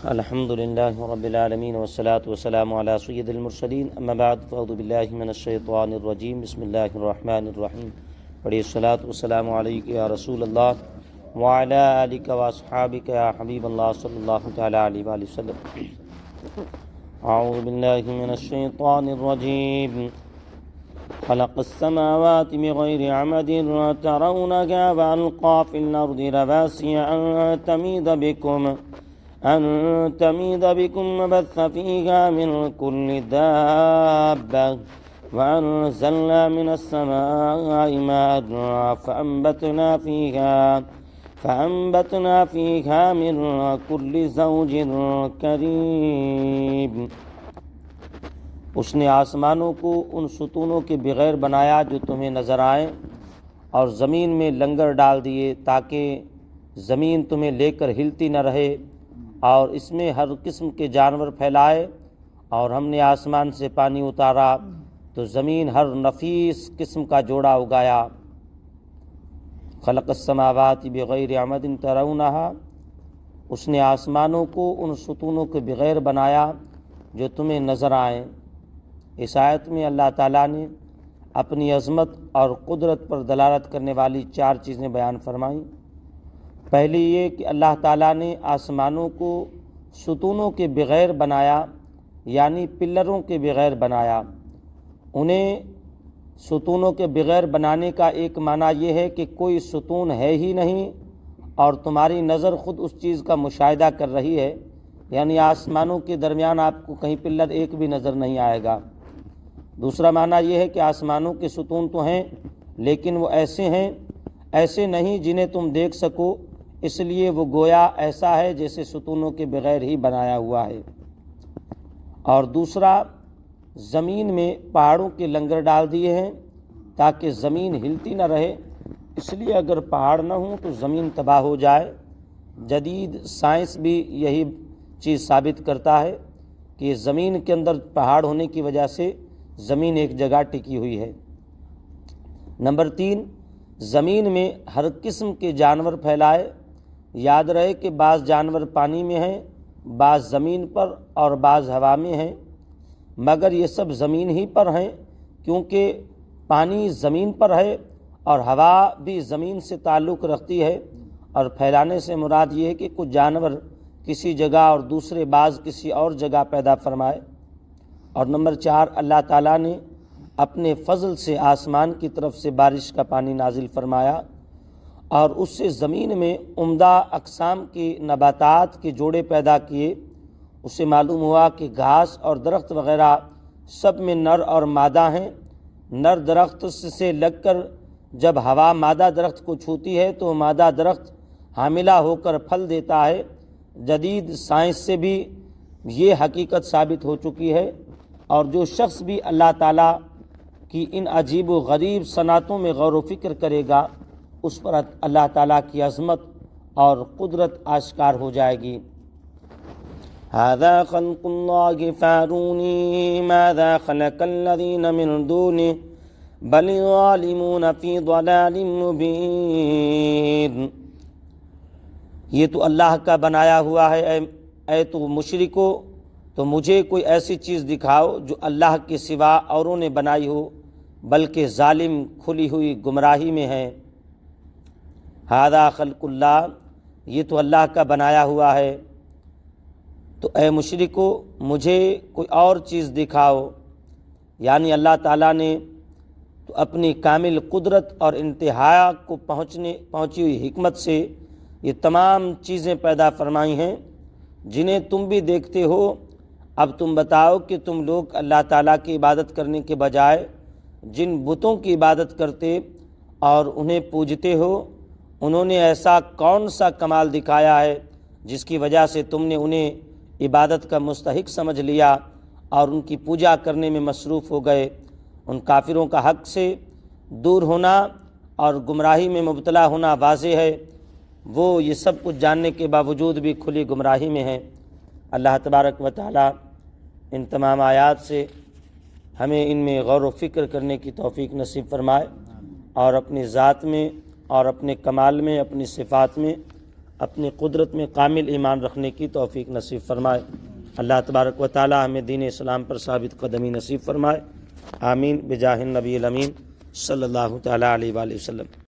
الحمد لله رب العالمين والصلاة والسلام على سيد المرسلين اما بعد فاعوذ بالله من الشيطان الرجيم بسم الله الرحمن الرحيم پڑھیے الصلاة والسلام علیک یا رسول اللہ وعلى آلك واصحابك يا حبيب الله صلى الله تعالى عليه وآله وسلم. اعوذ بالله من الشيطان الرجيم خلق السماوات بغير عمد ترونها وألقى في الأرض رواسي أن تميد بكم وبث فيها من كل دابة وأنزلنا من السماء ماء فأنبتنا فيها من كل زوج كريم. اس نے آسمانوں کو ان ستونوں کے بغیر بنایا جو تمہیں نظر آئیں، اور زمین میں لنگر ڈال دیے تاکہ زمین تمہیں لے کر ہلتی نہ رہے، اور اس میں ہر قسم کے جانور پھیلائے، اور ہم نے آسمان سے پانی اتارا تو زمین ہر نفیس قسم کا جوڑا اگایا. خلق السماوات بغیر عمد ترونها، اس نے آسمانوں کو ان ستونوں کے بغیر بنایا جو تمہیں نظر آئیں. اس آیت میں اللہ تعالیٰ نے اپنی عظمت اور قدرت پر دلالت کرنے والی 4 چیزیں بیان فرمائیں. پہلی یہ کہ اللہ تعالیٰ نے آسمانوں کو ستونوں کے بغیر بنایا، یعنی پلروں کے بغیر بنایا. انہیں ستونوں کے بغیر بنانے کا ایک معنی یہ ہے کہ کوئی ستون ہے ہی نہیں اور تمہاری نظر خود اس چیز کا مشاہدہ کر رہی ہے، یعنی آسمانوں کے درمیان آپ کو کہیں پلر ایک بھی نظر نہیں آئے گا. دوسرا معنی یہ ہے کہ آسمانوں کے ستون تو ہیں لیکن وہ ایسے نہیں جنہیں تم دیکھ سکو، اس لیے وہ گویا ایسا ہے جیسے ستونوں کے بغیر ہی بنایا ہوا ہے. اور دوسرا، زمین میں پہاڑوں کے لنگر ڈال دیے ہیں تاکہ زمین ہلتی نہ رہے، اس لیے اگر پہاڑ نہ ہوں تو زمین تباہ ہو جائے. جدید سائنس بھی یہی چیز ثابت کرتا ہے کہ زمین کے اندر پہاڑ ہونے کی وجہ سے زمین ایک جگہ ٹکی ہوئی ہے. نمبر 3، زمین میں ہر قسم کے جانور پھیلائے. یاد رہے کہ بعض جانور پانی میں ہیں، بعض زمین پر اور بعض ہوا میں ہیں، مگر یہ سب زمین ہی پر ہیں، کیونکہ پانی زمین پر ہے اور ہوا بھی زمین سے تعلق رکھتی ہے. اور پھیلانے سے مراد یہ ہے کہ کچھ جانور کسی جگہ اور دوسرے بعض کسی اور جگہ پیدا فرمائے. اور نمبر 4، اللہ تعالیٰ نے اپنے فضل سے آسمان کی طرف سے بارش کا پانی نازل فرمایا اور اس سے زمین میں عمدہ اقسام کی نباتات کے جوڑے پیدا کیے. اس سے معلوم ہوا کہ گھاس اور درخت وغیرہ سب میں نر اور مادہ ہیں. نر درخت سے لگ کر جب ہوا مادہ درخت کو چھوتی ہے تو مادہ درخت حاملہ ہو کر پھل دیتا ہے. جدید سائنس سے بھی یہ حقیقت ثابت ہو چکی ہے، اور جو شخص بھی اللہ تعالیٰ کی ان عجیب و غریب صنعتوں میں غور و فکر کرے گا اس پر اللہ تعالیٰ کی عظمت اور قدرت آشکار ہو جائے گی. هذا خلق الله فاروني ماذا خلق الذين من دونه بل الظالمون في ضلال مبين. یہ تو اللہ کا بنایا ہوا ہے، اے تو مشرکو، تو مجھے کوئی ایسی چیز دکھاؤ جو اللہ کے سوا اوروں نے بنائی ہو، بلکہ ظالم کھلی ہوئی گمراہی میں ہے. ہذا خلق اللہ، یہ تو اللہ کا بنایا ہوا ہے، تو اے مشرکو مجھے کوئی اور چیز دکھاؤ. یعنی اللہ تعالیٰ نے تو اپنی کامل قدرت اور انتہا کو پہنچی ہوئی حکمت سے یہ تمام چیزیں پیدا فرمائی ہیں جنہیں تم بھی دیکھتے ہو. اب تم بتاؤ کہ تم لوگ اللہ تعالیٰ کی عبادت کرنے کے بجائے جن بتوں کی عبادت کرتے اور انہیں پوجتے ہو، انہوں نے ایسا کون سا کمال دکھایا ہے جس کی وجہ سے تم نے انہیں عبادت کا مستحق سمجھ لیا اور ان کی پوجا کرنے میں مصروف ہو گئے. ان کافروں کا حق سے دور ہونا اور گمراہی میں مبتلا ہونا واضح ہے. وہ یہ سب کچھ جاننے کے باوجود بھی کھلی گمراہی میں ہیں. اللہ تبارک و تعالی ان تمام آیات سے ہمیں ان میں غور و فکر کرنے کی توفیق نصیب فرمائے اور اپنی ذات میں اور اپنے کمال میں، اپنی صفات میں اپنی قدرت میں کامل ایمان رکھنے کی توفیق نصیب فرمائے۔ اللہ تبارک و تعالی ہمیں دین اسلام پر ثابت قدمی نصیب فرمائے۔ آمین بجاہ النبی الامین صلی اللہ تعالی علیہ وآلہ وسلم۔